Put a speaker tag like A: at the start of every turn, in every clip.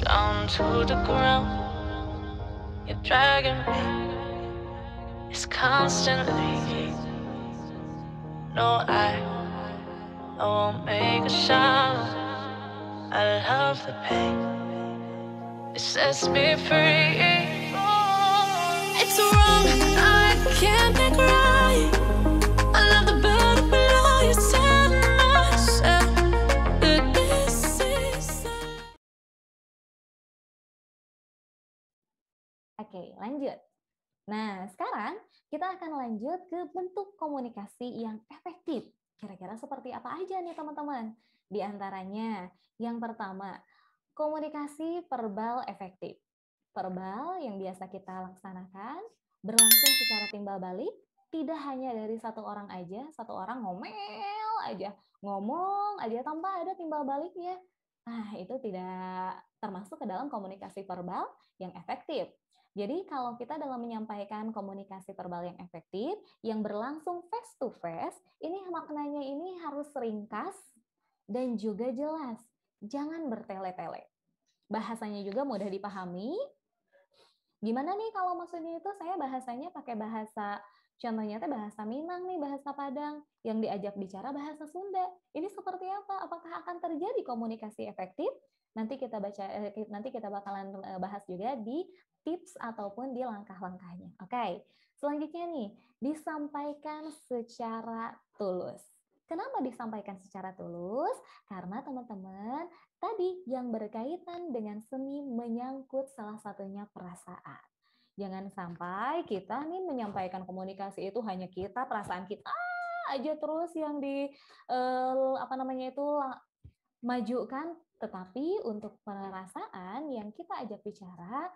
A: down to the ground. You're dragging me. It's constantly. No, I won't make a sound. I love the pain. It sets me free. It's wrong. I can't make right. I love the better below. You said myself that this is.
B: Oke, lanjut. Nah, sekarang kita akan lanjut ke bentuk komunikasi yang efektif. Kira-kira seperti apa aja nih teman-teman? Di antaranya, yang pertama, komunikasi verbal efektif. Verbal yang biasa kita laksanakan, berlangsung secara timbal balik, tidak hanya dari satu orang aja, satu orang ngomel aja, ngomong aja tanpa ada timbal baliknya. Nah, itu tidak termasuk ke dalam komunikasi verbal yang efektif. Jadi kalau kita dalam menyampaikan komunikasi verbal yang efektif, yang berlangsung face to face, ini maknanya ini harus ringkas dan juga jelas. Jangan bertele-tele. Bahasanya juga mudah dipahami. Gimana nih kalau maksudnya itu saya bahasanya pakai bahasa, contohnya teh bahasa Minang nih, bahasa Padang, yang diajak bicara bahasa Sunda. Ini seperti apa? Apakah akan terjadi komunikasi efektif? Nanti kita bakalan bahas juga di tips ataupun di langkah-langkahnya. Oke. Selanjutnya nih, disampaikan secara tulus. Kenapa disampaikan secara tulus? Karena teman-teman, tadi yang berkaitan dengan seni menyangkut salah satunya perasaan. Jangan sampai kita nih menyampaikan komunikasi itu hanya kita, perasaan kita aja terus yang majukan, tetapi untuk perasaan yang kita ajak bicara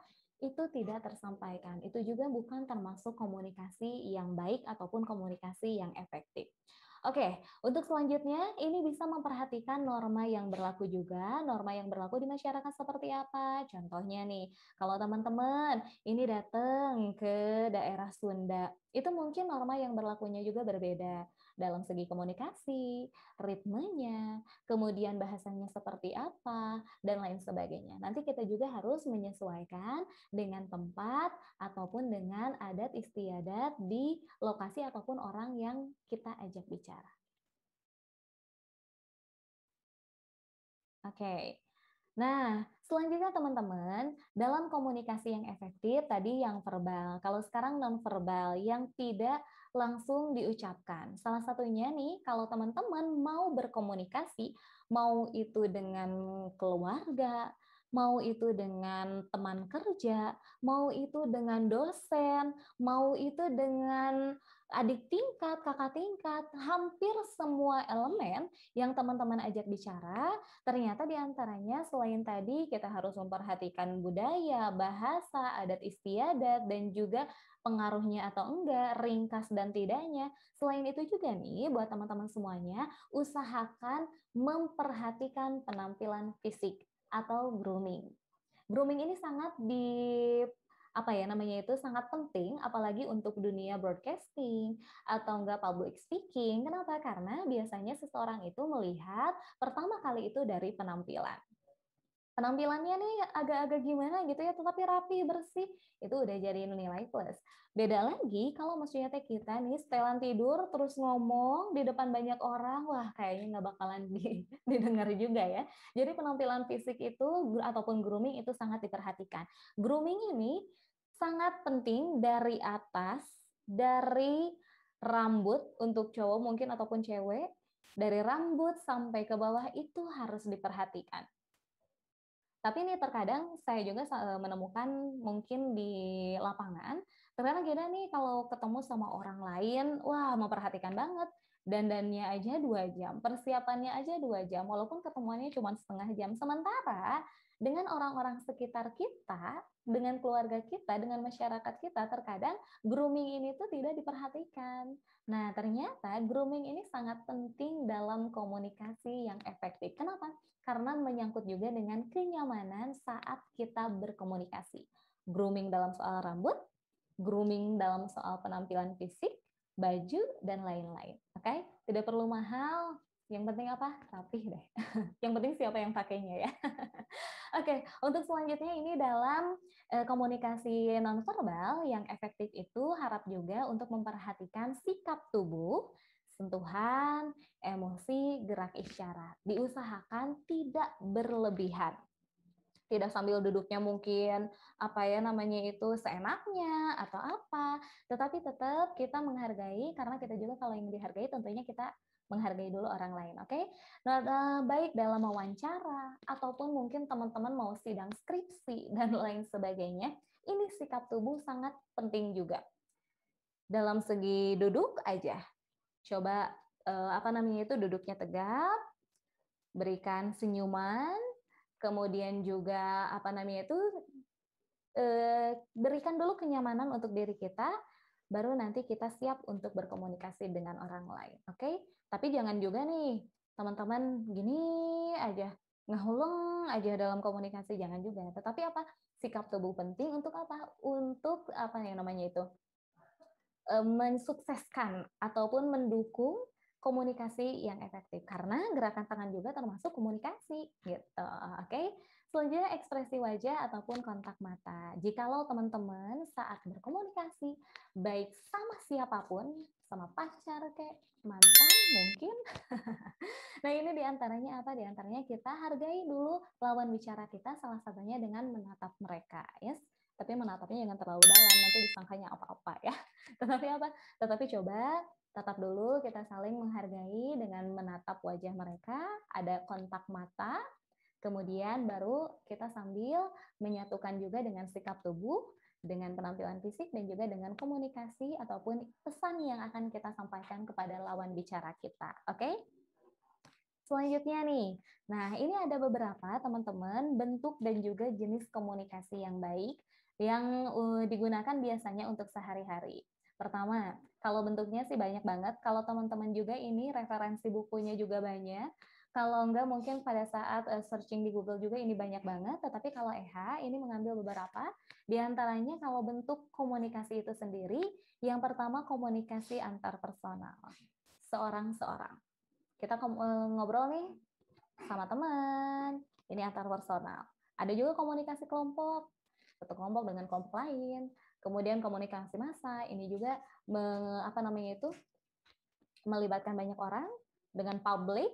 B: itu tidak tersampaikan. Itu juga bukan termasuk komunikasi yang baik ataupun komunikasi yang efektif. Oke, untuk selanjutnya ini bisa memperhatikan norma yang berlaku juga, norma yang berlaku di masyarakat seperti apa. Contohnya nih, kalau teman-teman ini datang ke daerah Sunda, itu mungkin norma yang berlakunya juga berbeda dalam segi komunikasi, ritmenya, kemudian bahasanya seperti apa, dan lain sebagainya. Nanti kita juga harus menyesuaikan dengan tempat ataupun dengan adat istiadat di lokasi ataupun orang yang kita ajak bicara. Oke. Nah, selanjutnya teman-teman, dalam komunikasi yang efektif tadi yang verbal. Kalau sekarang non-verbal yang tidak langsung diucapkan. Salah satunya nih, kalau teman-teman mau berkomunikasi, mau itu dengan keluarga, mau itu dengan teman kerja, mau itu dengan dosen, mau itu dengan adik tingkat, kakak tingkat, hampir semua elemen yang teman-teman ajak bicara, ternyata di antaranya selain tadi kita harus memperhatikan budaya, bahasa, adat istiadat, dan juga pengaruhnya atau enggak, ringkas dan tidaknya. Selain itu juga nih, buat teman-teman semuanya, usahakan memperhatikan penampilan fisik atau grooming. Grooming ini sangat sangat penting apalagi untuk dunia broadcasting atau enggak public speaking. Kenapa? Karena biasanya seseorang itu melihat pertama kali itu dari penampilan. Penampilannya nih agak-agak gimana gitu ya, tetapi rapi, bersih, itu udah jadi nilai plus. Beda lagi kalau maksudnya teh kita nih setelan tidur terus ngomong di depan banyak orang, wah kayaknya nggak bakalan didengar juga ya. Jadi penampilan fisik itu ataupun grooming itu sangat diperhatikan. Grooming ini sangat penting dari atas, dari rambut untuk cowok mungkin ataupun cewek, dari rambut sampai ke bawah itu harus diperhatikan. Tapi ini terkadang saya juga menemukan mungkin di lapangan, ternyata kita nih kalau ketemu sama orang lain, wah memperhatikan banget. Dandannya aja 2 jam, persiapannya aja 2 jam, walaupun ketemuannya cuma setengah jam. Sementara dengan orang-orang sekitar kita, dengan keluarga kita, dengan masyarakat kita, terkadang grooming ini tuh tidak diperhatikan. Nah, ternyata grooming ini sangat penting dalam komunikasi yang efektif. Kenapa? Karena menyangkut juga dengan kenyamanan saat kita berkomunikasi. Grooming dalam soal rambut, grooming dalam soal penampilan fisik, baju, dan lain-lain. Oke? Tidak perlu mahal, yang penting apa? Rapih deh. Yang penting siapa yang pakainya ya. Oke, untuk selanjutnya ini dalam komunikasi nonverbal yang efektif itu harap juga untuk memperhatikan sikap tubuh, sentuhan, emosi, gerak isyarat. Diusahakan tidak berlebihan. Tidak sambil duduknya mungkin apa ya namanya itu seenaknya atau apa, tetapi tetap kita menghargai karena kita juga kalau yang dihargai tentunya kita menghargai dulu orang lain, oke? Nah, baik dalam wawancara ataupun mungkin teman-teman mau sidang skripsi dan lain sebagainya, ini sikap tubuh sangat penting juga. Dalam segi duduk aja, coba apa namanya itu duduknya tegap, berikan senyuman, kemudian juga apa namanya itu berikan dulu kenyamanan untuk diri kita, baru nanti kita siap untuk berkomunikasi dengan orang lain, oke? Tapi jangan juga nih teman-teman gini aja, ngehuleng aja dalam komunikasi, jangan juga. Tetapi apa? Sikap tubuh penting untuk apa? Untuk apa yang namanya itu? Mensukseskan ataupun mendukung komunikasi yang efektif karena gerakan tangan juga termasuk komunikasi gitu. Oke. Selanjutnya ekspresi wajah ataupun kontak mata. Jikalau teman-teman saat berkomunikasi baik sama siapapun, sama pacar kayak mantan mungkin. Nah, ini diantaranya apa? Diantaranya kita hargai dulu lawan bicara kita, salah satunya dengan menatap mereka, yes. Tapi menatapnya jangan terlalu dalam, nanti disangkanya apa-apa ya. Tetapi apa? Tetapi coba tatap dulu, kita saling menghargai dengan menatap wajah mereka, ada kontak mata, kemudian baru kita sambil menyatukan juga dengan sikap tubuh, dengan penampilan fisik, dan juga dengan komunikasi ataupun pesan yang akan kita sampaikan kepada lawan bicara kita. Oke? Selanjutnya nih, nah ini ada beberapa teman-teman bentuk dan juga jenis komunikasi yang baik yang digunakan biasanya untuk sehari-hari. Pertama, kalau bentuknya sih banyak banget. Kalau teman-teman juga ini referensi bukunya juga banyak. Kalau enggak mungkin pada saat searching di Google juga ini banyak banget. Tetapi kalau EH ini mengambil beberapa. Di antaranya kalau bentuk komunikasi itu sendiri, yang pertama komunikasi antar personal. Seorang-seorang. Kita ngobrol nih sama teman, ini antar personal. Ada juga komunikasi kelompok, satu kelompok dengan kelompok lain. Kemudian komunikasi massa, ini juga apa namanya itu melibatkan banyak orang dengan publik,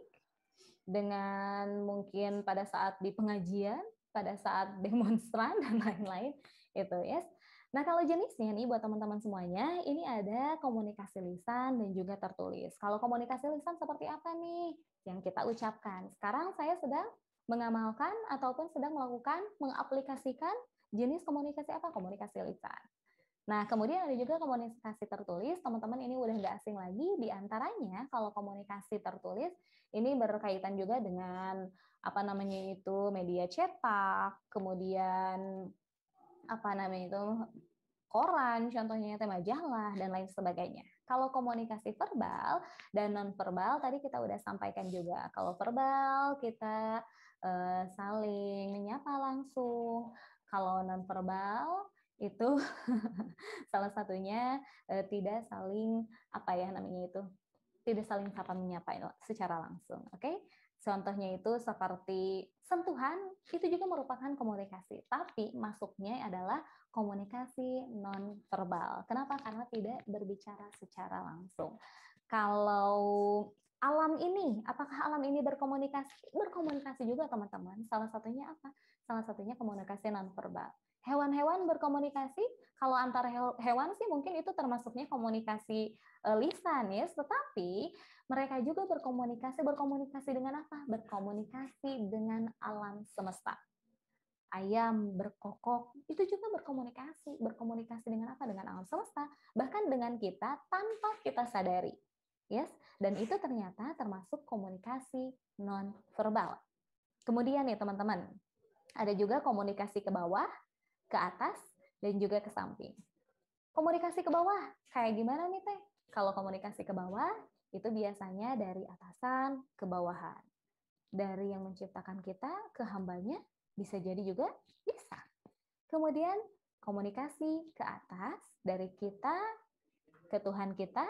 B: dengan mungkin pada saat di pengajian, pada saat demonstran dan lain-lain itu, yes. Nah, kalau jenisnya nih buat teman-teman semuanya, ini ada komunikasi lisan dan juga tertulis. Kalau komunikasi lisan seperti apa nih yang kita ucapkan? Sekarang saya sedang mengamalkan ataupun sedang melakukan, mengaplikasikan jenis komunikasi apa? Komunikasi lisan. Nah, kemudian ada juga komunikasi tertulis. Teman-teman ini udah nggak asing lagi. Di antaranya, kalau komunikasi tertulis, ini berkaitan juga dengan apa namanya itu media cetak, kemudian apa namanya itu koran, contohnya itu majalah dan lain sebagainya. Kalau komunikasi verbal dan non verbal tadi kita udah sampaikan juga. Kalau verbal kita saling menyapa langsung. Kalau non verbal itu salah satunya tidak saling apa ya namanya itu tidak saling sapa menyapa secara langsung, oke? Contohnya itu seperti sentuhan, itu juga merupakan komunikasi, tapi masuknya adalah komunikasi non-verbal. Kenapa? Karena tidak berbicara secara langsung. Kalau alam ini, apakah alam ini berkomunikasi? Berkomunikasi juga, teman-teman. Salah satunya apa? Salah satunya komunikasi non-verbal. Hewan-hewan berkomunikasi, kalau antara hewan sih mungkin itu termasuknya komunikasi lisan ya, tetapi mereka juga berkomunikasi dengan apa? Berkomunikasi dengan alam semesta. Ayam berkokok, itu juga berkomunikasi dengan apa? Dengan alam semesta, bahkan dengan kita tanpa kita sadari. Yes, dan itu ternyata termasuk komunikasi non verbal. Kemudian nih teman-teman, ada juga komunikasi ke bawah, ke atas, dan juga ke samping. Komunikasi ke bawah, kayak gimana nih Teh? Kalau komunikasi ke bawah, itu biasanya dari atasan ke bawahan. Dari yang menciptakan kita ke hambanya, bisa jadi juga bisa. Kemudian komunikasi ke atas, dari kita ke Tuhan kita,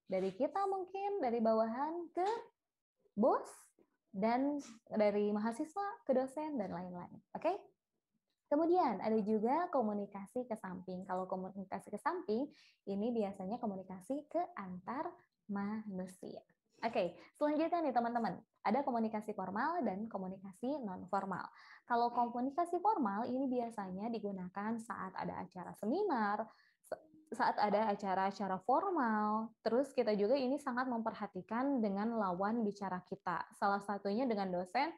B: dari kita mungkin dari bawahan ke bos, dan dari mahasiswa ke dosen dan lain-lain. Oke? Kemudian ada juga komunikasi ke samping. Kalau komunikasi ke samping, ini biasanya komunikasi ke antar manusia. Oke, selanjutnya nih teman-teman, ada komunikasi formal dan komunikasi non formal. Kalau komunikasi formal ini biasanya digunakan saat ada acara seminar, saat ada acara-acara formal. Terus kita juga ini sangat memperhatikan dengan lawan bicara kita. Salah satunya dengan dosen.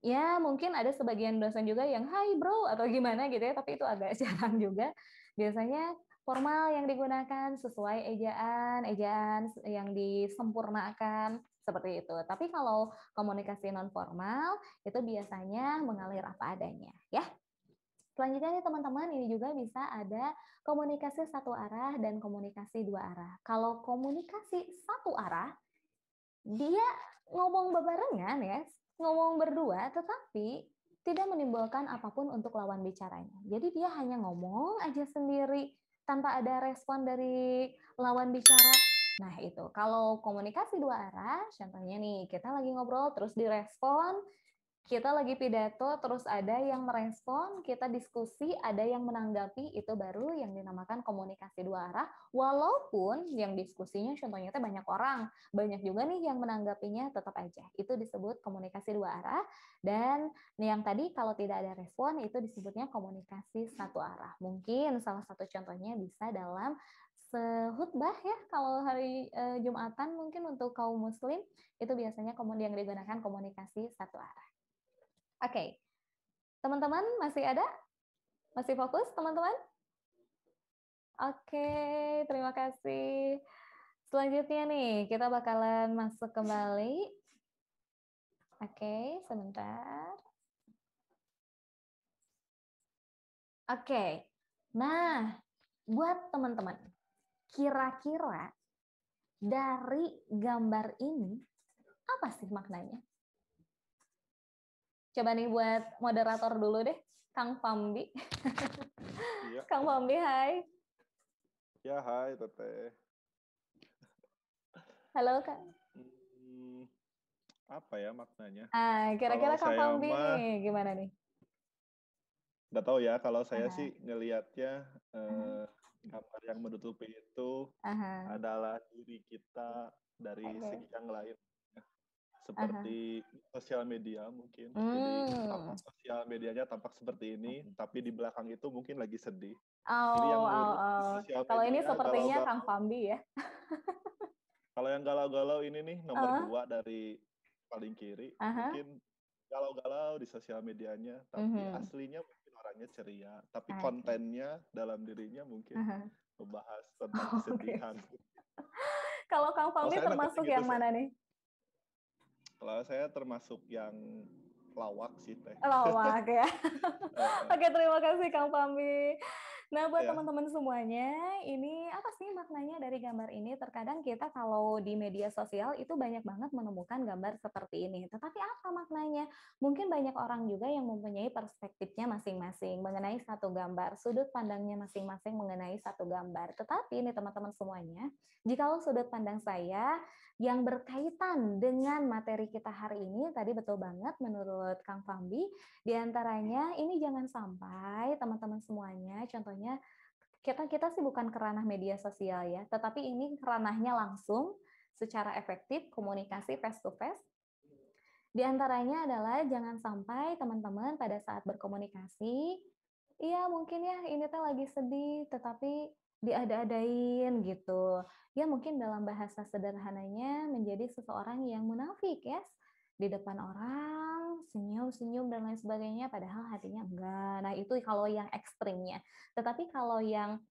B: Ya, mungkin ada sebagian dosen juga yang, "Hai bro," atau gimana gitu ya, tapi itu agak jarang juga. Biasanya formal yang digunakan sesuai ejaan yang disempurnakan, seperti itu. Tapi kalau komunikasi non formal, itu biasanya mengalir apa adanya, ya. Selanjutnya nih teman-teman, ini juga bisa ada komunikasi satu arah dan komunikasi dua arah. Kalau komunikasi satu arah, dia ngomong bebarengan ya, ngomong berdua, tetapi tidak menimbulkan apapun untuk lawan bicaranya. Jadi dia hanya ngomong aja sendiri tanpa ada respon dari lawan bicara. Nah itu, kalau komunikasi dua arah, contohnya nih, kita lagi ngobrol terus direspon, kita lagi pidato, terus ada yang merespon, kita diskusi, ada yang menanggapi, itu baru yang dinamakan komunikasi dua arah. Walaupun yang diskusinya contohnya banyak orang, banyak juga nih yang menanggapinya, tetap aja. Itu disebut komunikasi dua arah. Dan yang tadi kalau tidak ada respon, itu disebutnya komunikasi satu arah. Mungkin salah satu contohnya bisa dalam sehutbah ya, kalau hari Jumatan mungkin untuk kaum muslim, itu biasanya yang digunakan komunikasi satu arah. Oke, teman-teman masih ada? Masih fokus, teman-teman? Oke, terima kasih. Selanjutnya nih, kita bakalan masuk kembali. Oke, sebentar. Oke, nah, buat teman-teman, kira-kira dari gambar ini, apa sih maknanya? Coba nih buat moderator dulu deh, Kang Pambi.
C: Iya.
B: Kang Pambi, hai.
C: Ya, hai Teteh.
B: Halo, Kak.
C: Apa ya maknanya?
B: Kira-kira Kang
C: Kalau saya
B: Pambi
C: mah
B: nih, gimana nih?
C: nggak tahu ya. Kalau saya sih ngelihatnya gambar yang menutupi itu adalah diri kita dari segi yang lain. Seperti sosial media mungkin. Jadi tampak sosial medianya tampak seperti ini, tapi di belakang itu mungkin lagi sedih. Jadi yang ngurus sosial
B: Kalau ini
C: media
B: sepertinya
C: galau-galau.
B: Kang Pambi ya.
C: Kalau yang galau-galau ini nih nomor 2 dari paling kiri, mungkin galau-galau di sosial medianya, tapi aslinya mungkin orangnya ceria, tapi kontennya dalam dirinya mungkin membahas tentang kesedihan.
B: Kalau Kang Pambi termasuk yang mana nih?
C: Kalau saya termasuk yang lawak sih Teh.
B: Lawak ya. Oke, terima kasih Kang Pambi. Nah, buat teman-teman semuanya, ini apa sih maknanya dari gambar ini? Terkadang kita kalau di media sosial itu banyak banget menemukan gambar seperti ini. Tetapi apa maknanya? Mungkin banyak orang juga yang mempunyai perspektifnya masing-masing mengenai satu gambar, sudut pandangnya masing-masing mengenai satu gambar. Tetapi ini teman-teman semuanya, jikalau sudut pandang saya yang berkaitan dengan materi kita hari ini, tadi betul banget menurut Kang Pambi, diantaranya ini jangan sampai teman-teman semuanya, contohnya kita sih bukan ke ranah media sosial ya, tetapi ini ranahnya langsung secara efektif komunikasi face to face. Di antaranya adalah jangan sampai teman-teman pada saat berkomunikasi, iya mungkin ya ini teh lagi sedih, tetapi diada-adain gitu. Ya mungkin dalam bahasa sederhananya menjadi seseorang yang munafik ya, di depan orang senyum-senyum dan lain sebagainya, padahal hatinya enggak. Nah itu kalau yang ekstrimnya. Tetapi kalau yang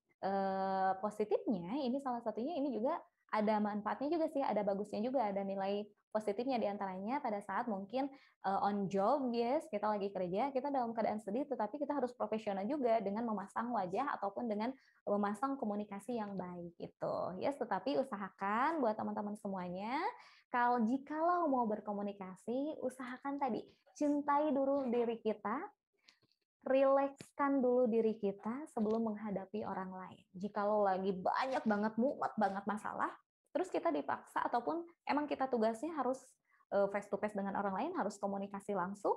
B: positifnya, ini salah satunya ini juga ada manfaatnya juga sih, ada bagusnya juga, ada nilai positifnya diantaranya pada saat mungkin on job, yes, kita lagi kerja, kita dalam keadaan sedih, tetapi kita harus profesional juga dengan memasang wajah ataupun dengan memasang komunikasi yang baik gitu. Yes, tetapi usahakan buat teman-teman semuanya, jikalau mau berkomunikasi, usahakan tadi cintai dulu diri kita, rilekskan dulu diri kita sebelum menghadapi orang lain. Jikalau lagi banyak banget, mumet banget masalah, terus kita dipaksa ataupun emang kita tugasnya harus face to face dengan orang lain, harus komunikasi langsung,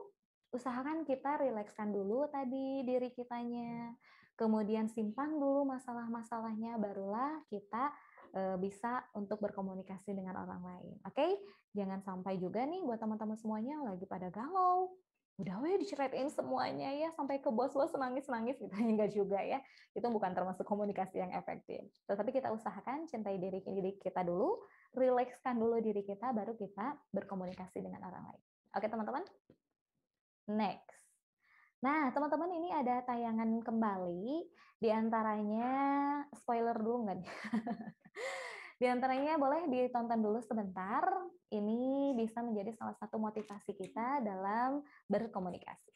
B: usahakan kita rilekskan dulu tadi diri kitanya, kemudian simpan dulu masalah-masalahnya, barulah kita bisa untuk berkomunikasi dengan orang lain. Oke? Jangan sampai juga nih buat teman-teman semuanya lagi pada galau, udah weh diceritain semuanya ya, sampai ke bos-bos nangis-nangis gitu, enggak juga ya. Itu bukan termasuk komunikasi yang efektif. Tetapi kita usahakan cintai diri kita dulu, rilekskan dulu diri kita, baru kita berkomunikasi dengan orang lain. Oke teman-teman? Next. Nah, teman-teman, ini ada tayangan kembali, di antaranya spoiler dulu nggak nih? Di antaranya boleh ditonton dulu sebentar, ini bisa menjadi salah satu motivasi kita dalam berkomunikasi.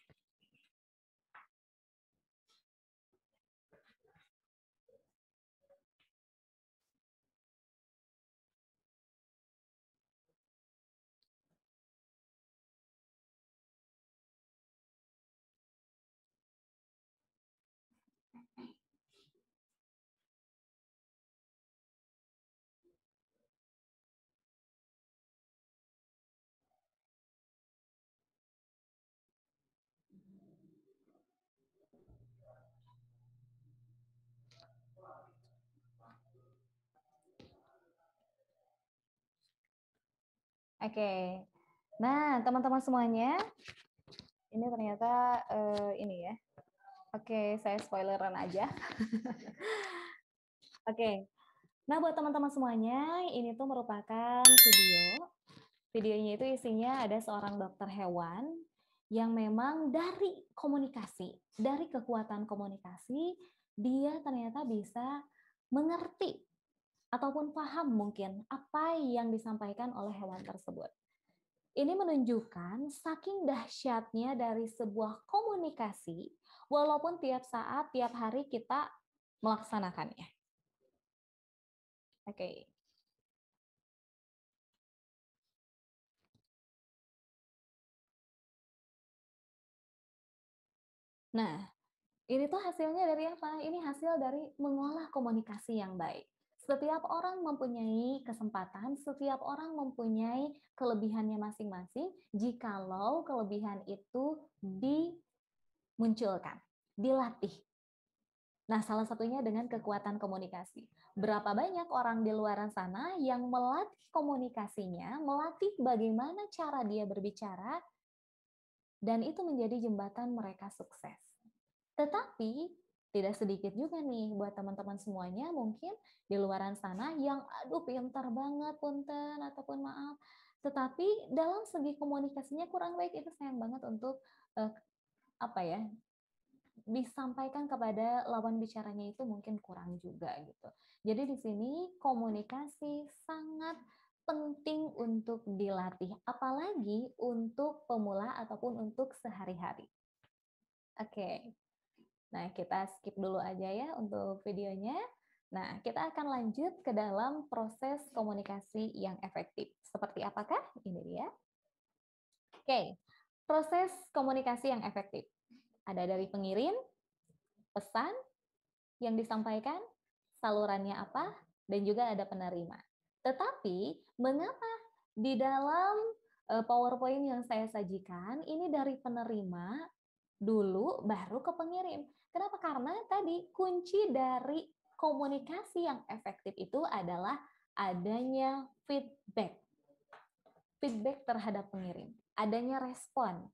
B: Oke, nah teman-teman semuanya, ini ternyata ini ya. Oke, saya spoileran aja. Oke, nah buat teman-teman semuanya, ini tuh merupakan video. Videonya itu isinya ada seorang dokter hewan yang memang dari komunikasi, dari kekuatan komunikasi, dia ternyata bisa mengerti ataupun paham mungkin apa yang disampaikan oleh hewan tersebut. Ini menunjukkan saking dahsyatnya dari sebuah komunikasi, walaupun tiap saat, tiap hari kita melaksanakannya. Oke. Nah, ini tuh hasilnya dari apa? Ini hasil dari mengolah komunikasi yang baik. Setiap orang mempunyai kesempatan, setiap orang mempunyai kelebihannya masing-masing, jikalau kelebihan itu dimunculkan, dilatih. Nah, salah satunya dengan kekuatan komunikasi. Berapa banyak orang di luar sana yang melatih komunikasinya, melatih bagaimana cara dia berbicara, dan itu menjadi jembatan mereka sukses. Tetapi tidak sedikit juga nih buat teman-teman semuanya mungkin di luaran sana yang aduh pintar banget punten ataupun maaf, tetapi dalam segi komunikasinya kurang baik, itu sayang banget untuk apa ya, disampaikan kepada lawan bicaranya itu mungkin kurang juga gitu. Jadi di sini komunikasi sangat penting untuk dilatih, apalagi untuk pemula ataupun untuk sehari-hari. Oke. Nah, kita skip dulu aja ya untuk videonya. Nah, kita akan lanjut ke dalam proses komunikasi yang efektif. Seperti apakah? Ini dia. Oke, proses komunikasi yang efektif. Ada dari pengirim, pesan yang disampaikan, salurannya apa, dan juga ada penerima. Tetapi, mengapa di dalam PowerPoint yang saya sajikan, ini dari penerima dulu, baru ke pengirim. Kenapa? Karena tadi kunci dari komunikasi yang efektif itu adalah adanya feedback. Feedback terhadap pengirim. Adanya respon.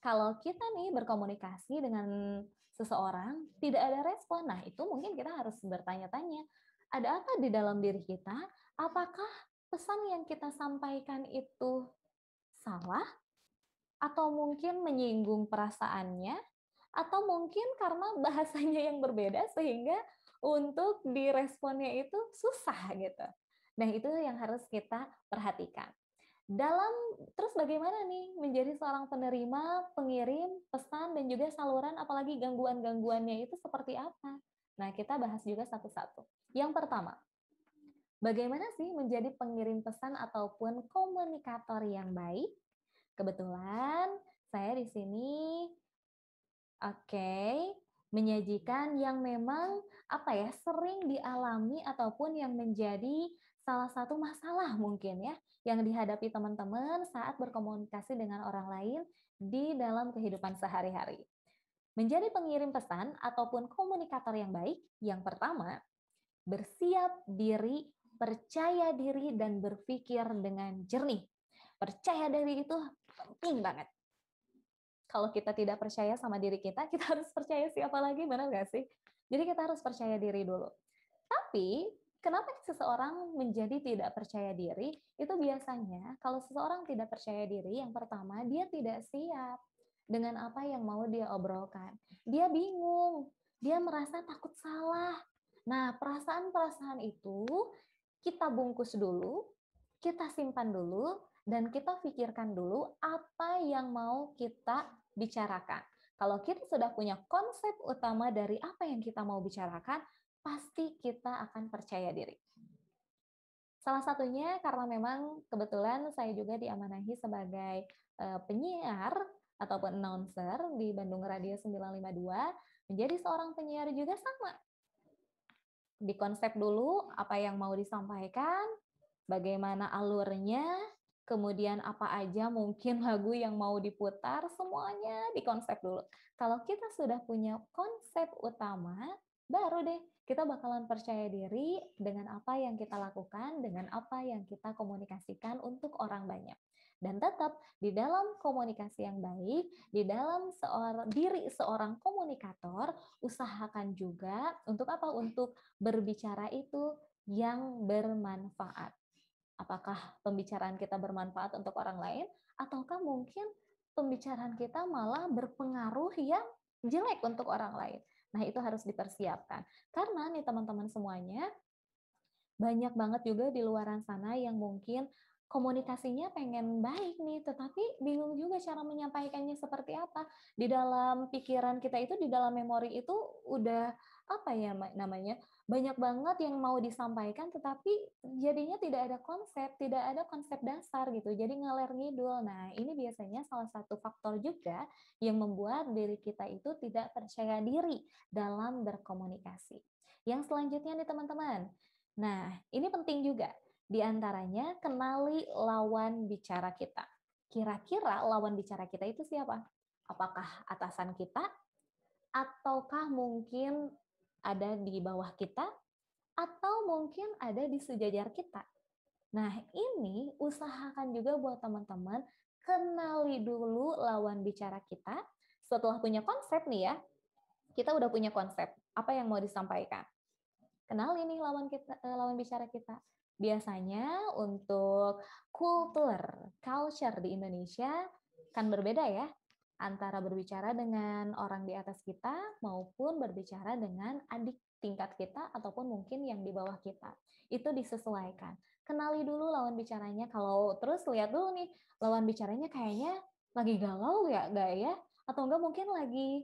B: Kalau kita nih berkomunikasi dengan seseorang, tidak ada respon, nah itu mungkin kita harus bertanya-tanya, ada apa di dalam diri kita? Apakah pesan yang kita sampaikan itu salah? Atau mungkin menyinggung perasaannya? Atau mungkin karena bahasanya yang berbeda sehingga untuk diresponnya itu susah gitu. Nah, itu yang harus kita perhatikan. Terus bagaimana nih menjadi seorang penerima, pengirim, pesan, dan juga saluran, apalagi gangguan-gangguannya itu seperti apa? Nah, kita bahas juga satu-satu. Yang pertama, bagaimana sih menjadi pengirim pesan ataupun komunikator yang baik? Kebetulan saya di sini menyajikan yang memang sering dialami ataupun yang menjadi salah satu masalah mungkin ya yang dihadapi teman-teman saat berkomunikasi dengan orang lain di dalam kehidupan sehari-hari. Menjadi pengirim pesan ataupun komunikator yang baik, yang pertama, bersiap diri, percaya diri, dan berpikir dengan jernih. Percaya diri itu penting banget. Kalau kita tidak percaya sama diri kita harus percaya siapa lagi, benar nggak sih? Jadi kita harus percaya diri dulu. Tapi, kenapa seseorang menjadi tidak percaya diri? Itu biasanya kalau seseorang tidak percaya diri, yang pertama, dia tidak siap dengan apa yang mau dia obrolkan. Dia bingung, dia merasa takut salah. Nah, perasaan-perasaan itu kita bungkus dulu, kita simpan dulu, dan kita pikirkan dulu apa yang mau kita bicarakan. Kalau kita sudah punya konsep utama dari apa yang kita mau bicarakan, pasti kita akan percaya diri. Salah satunya karena memang kebetulan saya juga diamanahi sebagai penyiar ataupun announcer di Bandung Radio 952, menjadi seorang penyiar juga sama. Di konsep dulu apa yang mau disampaikan, bagaimana alurnya, kemudian apa aja mungkin lagu yang mau diputar, semuanya dikonsep dulu. Kalau kita sudah punya konsep utama, baru deh kita bakalan percaya diri dengan apa yang kita lakukan, dengan apa yang kita komunikasikan untuk orang banyak. Dan tetap di dalam komunikasi yang baik, di dalam diri seorang komunikator, usahakan juga untuk apa? Untuk berbicara itu yang bermanfaat. Apakah pembicaraan kita bermanfaat untuk orang lain, ataukah mungkin pembicaraan kita malah berpengaruh yang jelek untuk orang lain. Nah, itu harus dipersiapkan. Karena nih teman-teman semuanya, banyak banget juga di luaran sana yang mungkin komunikasinya pengen baik nih, tetapi bingung juga cara menyampaikannya seperti apa. Di dalam pikiran kita itu, di dalam memori itu udah apa ya namanya, banyak banget yang mau disampaikan, tetapi jadinya tidak ada konsep dasar gitu, jadi ngaler ngidul. Nah, ini biasanya salah satu faktor juga yang membuat diri kita itu tidak percaya diri dalam berkomunikasi. Yang selanjutnya nih teman-teman, nah ini penting juga. Di antaranya, kenali lawan bicara kita. Kira-kira lawan bicara kita itu siapa? Apakah atasan kita? Ataukah mungkin ada di bawah kita? Atau mungkin ada di sejajar kita? Nah, ini usahakan juga buat teman-teman, kenali dulu lawan bicara kita. Setelah punya konsep nih ya, kita udah punya konsep, apa yang mau disampaikan. Kenali nih lawan bicara kita. Biasanya untuk culture di Indonesia kan berbeda ya, antara berbicara dengan orang di atas kita maupun berbicara dengan adik tingkat kita ataupun mungkin yang di bawah kita. Itu disesuaikan. Kenali dulu lawan bicaranya, kalau terus lihat dulu nih, lawan bicaranya kayaknya lagi galau ya, enggak ya? Atau enggak mungkin lagi,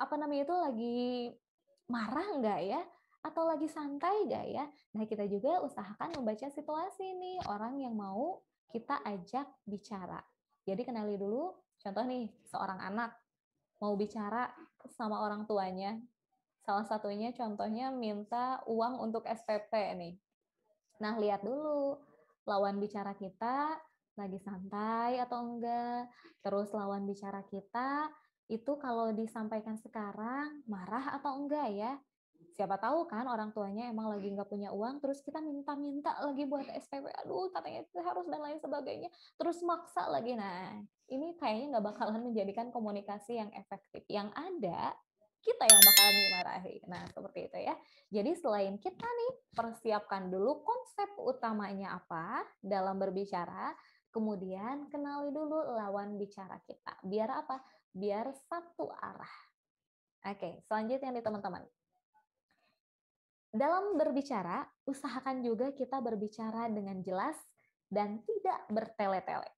B: lagi marah enggak ya? Atau lagi santai nggak ya? Nah, kita juga usahakan membaca situasi nih, orang yang mau kita ajak bicara. Jadi kenali dulu, contoh nih, seorang anak mau bicara sama orang tuanya. Salah satunya contohnya minta uang untuk SPP nih. Nah, lihat dulu lawan bicara kita lagi santai atau enggak. Terus lawan bicara kita itu kalau disampaikan sekarang marah atau enggak ya? Siapa tahu kan orang tuanya emang lagi nggak punya uang, terus kita minta-minta lagi buat SPP, aduh katanya itu harus dan lain sebagainya, terus maksa lagi. Nah, ini kayaknya nggak bakalan menjadikan komunikasi yang efektif. Yang ada, kita yang bakalan dimarahi. Nah, seperti itu ya. Jadi selain kita nih, persiapkan dulu konsep utamanya apa dalam berbicara, kemudian kenali dulu lawan bicara kita. Biar apa? Biar satu arah. Oke, selanjutnya nih teman-teman. Dalam berbicara, usahakan juga kita berbicara dengan jelas dan tidak bertele-tele.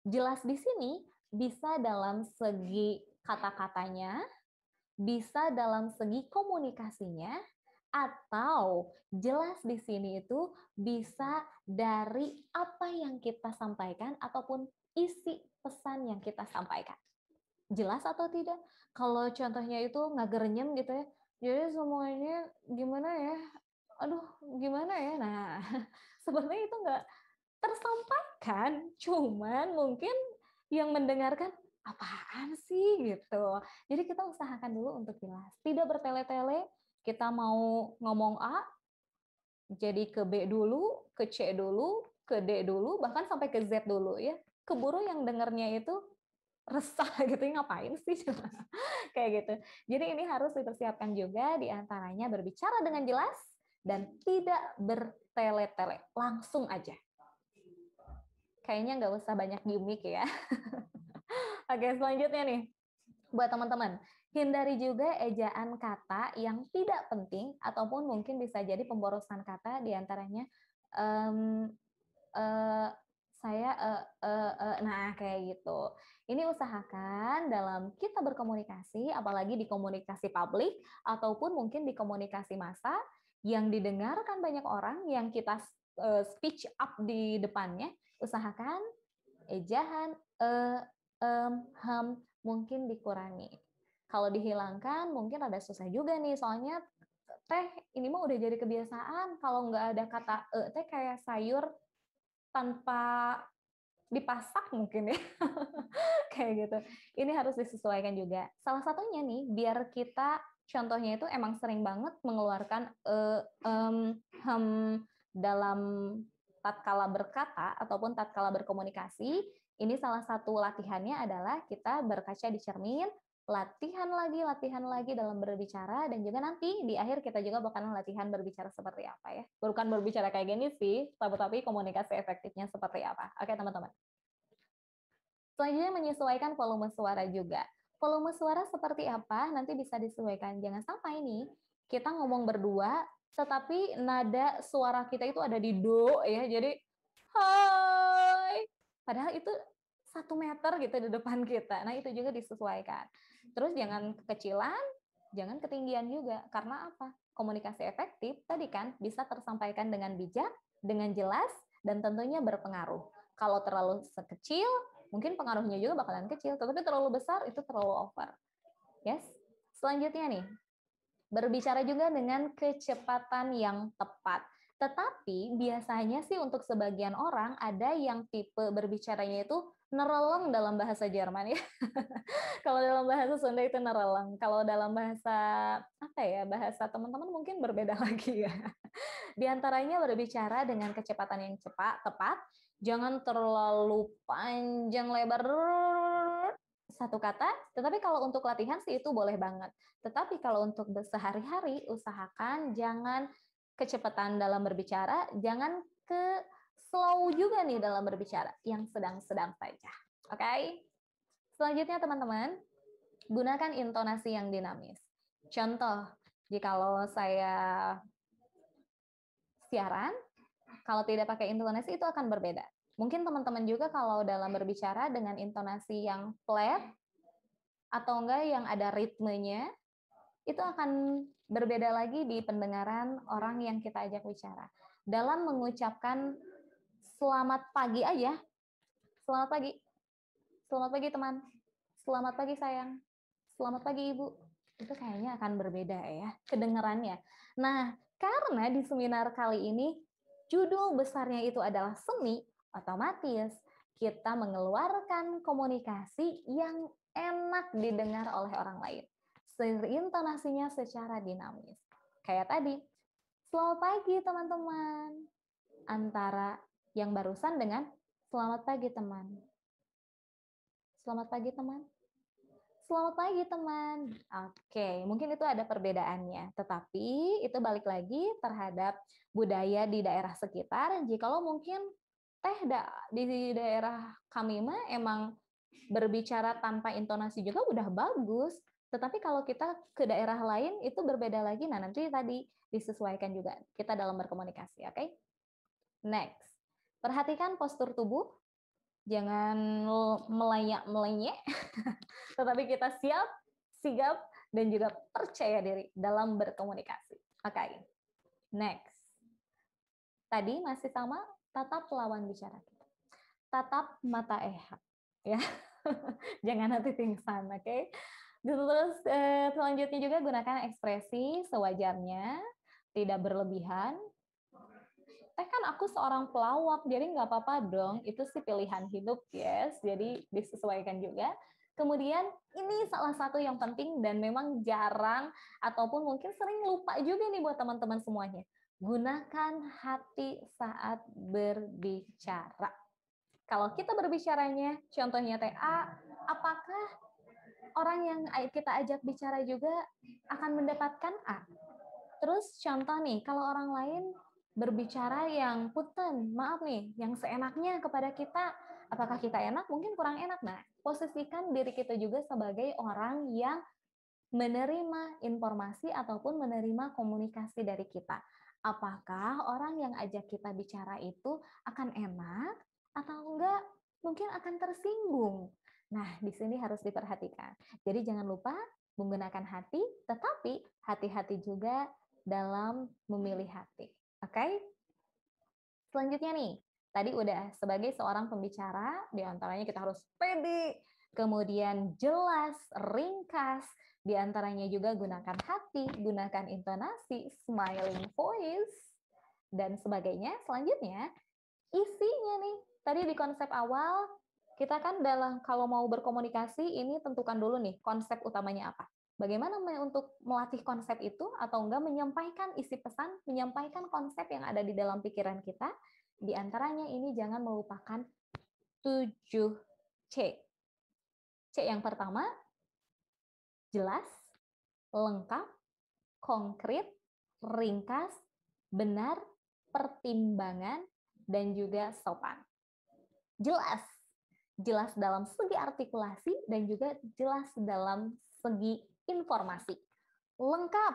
B: Jelas di sini bisa dalam segi kata-katanya, bisa dalam segi komunikasinya, atau jelas di sini itu bisa dari apa yang kita sampaikan ataupun isi pesan yang kita sampaikan. Jelas atau tidak? Kalau contohnya itu ngagerenyem gitu ya, jadi semuanya gimana ya? Aduh, gimana ya? Nah, sebenarnya itu nggak tersampaikan, cuman mungkin yang mendengarkan apaan sih gitu. Jadi kita usahakan dulu untuk jelas, tidak bertele-tele. Kita mau ngomong A, jadi ke B dulu, ke C dulu, ke D dulu, bahkan sampai ke Z dulu ya. Keburu yang dengarnya itu resah gitu, ngapain sih? Kayak gitu. Jadi ini harus dipersiapkan juga, diantaranya berbicara dengan jelas dan tidak bertele-tele, langsung aja. Kayaknya nggak usah banyak gimmick ya. Oke, selanjutnya nih, buat teman-teman, hindari juga ejaan kata yang tidak penting ataupun mungkin bisa jadi pemborosan kata, diantaranya nah kayak gitu. Ini usahakan dalam kita berkomunikasi, apalagi di komunikasi publik ataupun mungkin di komunikasi massa yang didengarkan banyak orang, yang kita speech up di depannya, usahakan ejaan mungkin dikurangi. Kalau dihilangkan mungkin ada susah juga nih, soalnya teh ini mah udah jadi kebiasaan, kalau nggak ada kata teh kayak sayur tanpa dipasak mungkin ya. Kayak gitu. Ini harus disesuaikan juga. Salah satunya nih, biar kita contohnya itu emang sering banget mengeluarkan dalam tatkala berkata ataupun tatkala berkomunikasi. Ini salah satu latihannya adalah kita berkaca di cermin, latihan lagi dalam berbicara, dan juga nanti di akhir kita juga bakalan latihan berbicara seperti apa ya. Bukan berbicara kayak gini sih, tapi komunikasi efektifnya seperti apa. Oke, teman-teman. Selanjutnya menyesuaikan volume suara juga. Volume suara seperti apa nanti bisa disesuaikan. Jangan sampai nih kita ngomong berdua, tetapi nada suara kita itu ada di do ya. Jadi hai. Padahal itu 1 meter gitu di depan kita. Nah, itu juga disesuaikan. Terus jangan kekecilan, jangan ketinggian juga. Karena apa? Komunikasi efektif tadi kan bisa tersampaikan dengan bijak, dengan jelas, dan tentunya berpengaruh. Kalau terlalu sekecil, mungkin pengaruhnya juga bakalan kecil. Tetapi terlalu besar, itu terlalu over. Yes. Selanjutnya nih, berbicara juga dengan kecepatan yang tepat. Tetapi biasanya sih untuk sebagian orang ada yang tipe berbicaranya itu nereleng dalam bahasa Jerman ya. Kalau dalam bahasa Sunda itu nereleng. Kalau dalam bahasa bahasa teman-teman mungkin berbeda lagi ya. Di antaranya berbicara dengan kecepatan yang tepat, jangan terlalu panjang lebar satu kata, tetapi kalau untuk latihan sih itu boleh banget. Tetapi kalau untuk sehari-hari, usahakan jangan kecepatan dalam berbicara, jangan ke slow juga nih dalam berbicara, yang sedang-sedang saja. Oke? Selanjutnya teman-teman, gunakan intonasi yang dinamis. Contoh, jikalau saya siaran, kalau tidak pakai intonasi itu akan berbeda. Mungkin teman-teman juga kalau dalam berbicara dengan intonasi yang flat atau enggak yang ada ritmenya, itu akan berbeda lagi di pendengaran orang yang kita ajak bicara. Dalam mengucapkan selamat pagi aja, selamat pagi teman, selamat pagi sayang, selamat pagi ibu, itu kayaknya akan berbeda ya kedengarannya. Nah, karena di seminar kali ini judul besarnya itu adalah seni, otomatis kita mengeluarkan komunikasi yang enak didengar oleh orang lain. Intonasinya secara dinamis. Kayak tadi, selamat pagi teman-teman. Antara yang barusan dengan selamat pagi teman. Selamat pagi teman. Selamat pagi teman. Oke, mungkin itu ada perbedaannya. Tetapi itu balik lagi terhadap budaya di daerah sekitar. Jikalau mungkin di daerah kami mah emang berbicara tanpa intonasi juga udah bagus. Tetapi kalau kita ke daerah lain itu berbeda lagi. Nah, nanti tadi disesuaikan juga kita dalam berkomunikasi, oke? Next. Perhatikan postur tubuh. Jangan melenyek, tetapi kita siap, sigap, dan juga percaya diri dalam berkomunikasi. Oke. Next. Tadi masih sama, tatap lawan bicara kita. Tatap mata ya. Jangan nanti pingsan, oke? Terus selanjutnya juga gunakan ekspresi sewajarnya, tidak berlebihan. kan aku seorang pelawak, jadi nggak apa-apa dong. Itu sih pilihan hidup, yes. Jadi disesuaikan juga. Kemudian ini salah satu yang penting dan memang jarang ataupun mungkin sering lupa juga nih buat teman-teman semuanya. Gunakan hati saat berbicara. Kalau kita berbicaranya, contohnya TA, apakah orang yang kita ajak bicara juga akan mendapatkan A? Terus contoh nih, kalau orang lain berbicara yang punten, maaf nih, yang seenaknya kepada kita, apakah kita enak? Mungkin kurang enak. Nah, posisikan diri kita juga sebagai orang yang menerima informasi ataupun menerima komunikasi dari kita. Apakah orang yang ajak kita bicara itu akan enak atau enggak? Mungkin akan tersinggung. Nah, di sini harus diperhatikan. Jadi jangan lupa menggunakan hati, tetapi hati-hati juga dalam memilih hati. Oke? Selanjutnya nih, tadi udah sebagai seorang pembicara, diantaranya kita harus pede, kemudian jelas, ringkas, diantaranya juga gunakan hati, gunakan intonasi, smiling voice, dan sebagainya. Selanjutnya, isinya nih, tadi di konsep awal, kita kan kalau mau berkomunikasi, ini tentukan dulu nih, konsep utamanya apa. Bagaimana untuk melatih konsep itu atau enggak menyampaikan isi pesan, menyampaikan konsep yang ada di dalam pikiran kita. Di antaranya ini jangan melupakan 7C. C yang pertama, jelas, lengkap, konkret, ringkas, benar, pertimbangan, dan juga sopan. Jelas. Jelas dalam segi artikulasi dan juga jelas dalam segi informasi. Lengkap,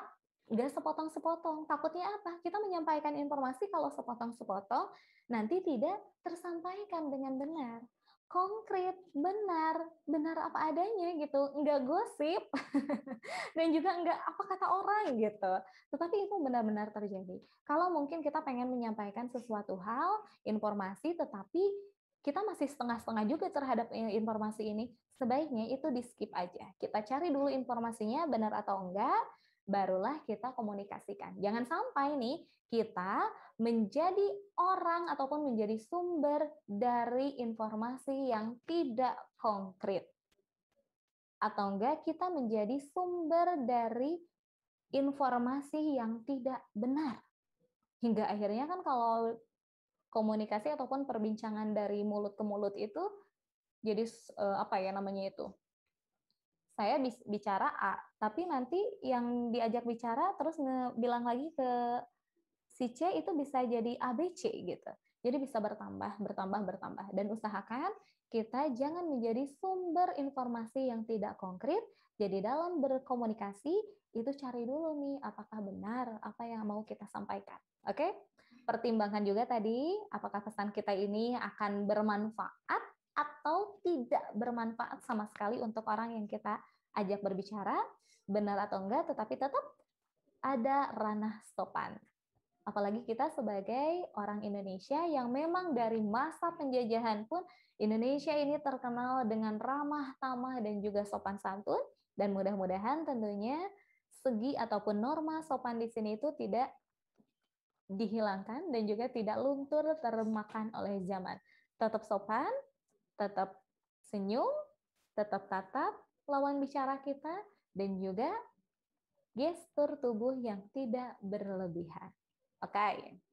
B: nggak sepotong-sepotong. Takutnya apa? Kita menyampaikan informasi kalau sepotong-sepotong, nanti tidak tersampaikan dengan benar. Konkret, benar apa adanya gitu, nggak gosip, dan juga nggak apa kata orang gitu. Tetapi itu benar-benar terjadi. Kalau mungkin kita pengen menyampaikan sesuatu hal, informasi, tetapi kita masih setengah-setengah juga terhadap informasi ini, sebaiknya itu di-skip aja. Kita cari dulu informasinya benar atau enggak, barulah kita komunikasikan. Jangan sampai nih kita menjadi orang ataupun menjadi sumber dari informasi yang tidak konkret. Atau enggak kita menjadi sumber dari informasi yang tidak benar. Hingga akhirnya kan kalau komunikasi ataupun perbincangan dari mulut ke mulut itu jadi apa ya namanya itu? Saya bicara A, tapi nanti yang diajak bicara terus bilang lagi ke si C itu bisa jadi ABC gitu. Jadi bisa bertambah. Dan usahakan kita jangan menjadi sumber informasi yang tidak konkret. Jadi dalam berkomunikasi itu cari dulu nih apakah benar apa yang mau kita sampaikan. Oke? Pertimbangkan juga tadi apakah pesan kita ini akan bermanfaat atau tidak bermanfaat sama sekali untuk orang yang kita ajak berbicara, benar atau enggak, tetapi tetap ada ranah sopan. Apalagi kita sebagai orang Indonesia yang memang dari masa penjajahan pun Indonesia ini terkenal dengan ramah tamah dan juga sopan santun, dan mudah-mudahan tentunya segi ataupun norma sopan di sini itu tidak dihilangkan dan juga tidak luntur termakan oleh zaman. Tetap sopan, tetap senyum, tetap tatap lawan bicara kita, dan juga gestur tubuh yang tidak berlebihan. Oke.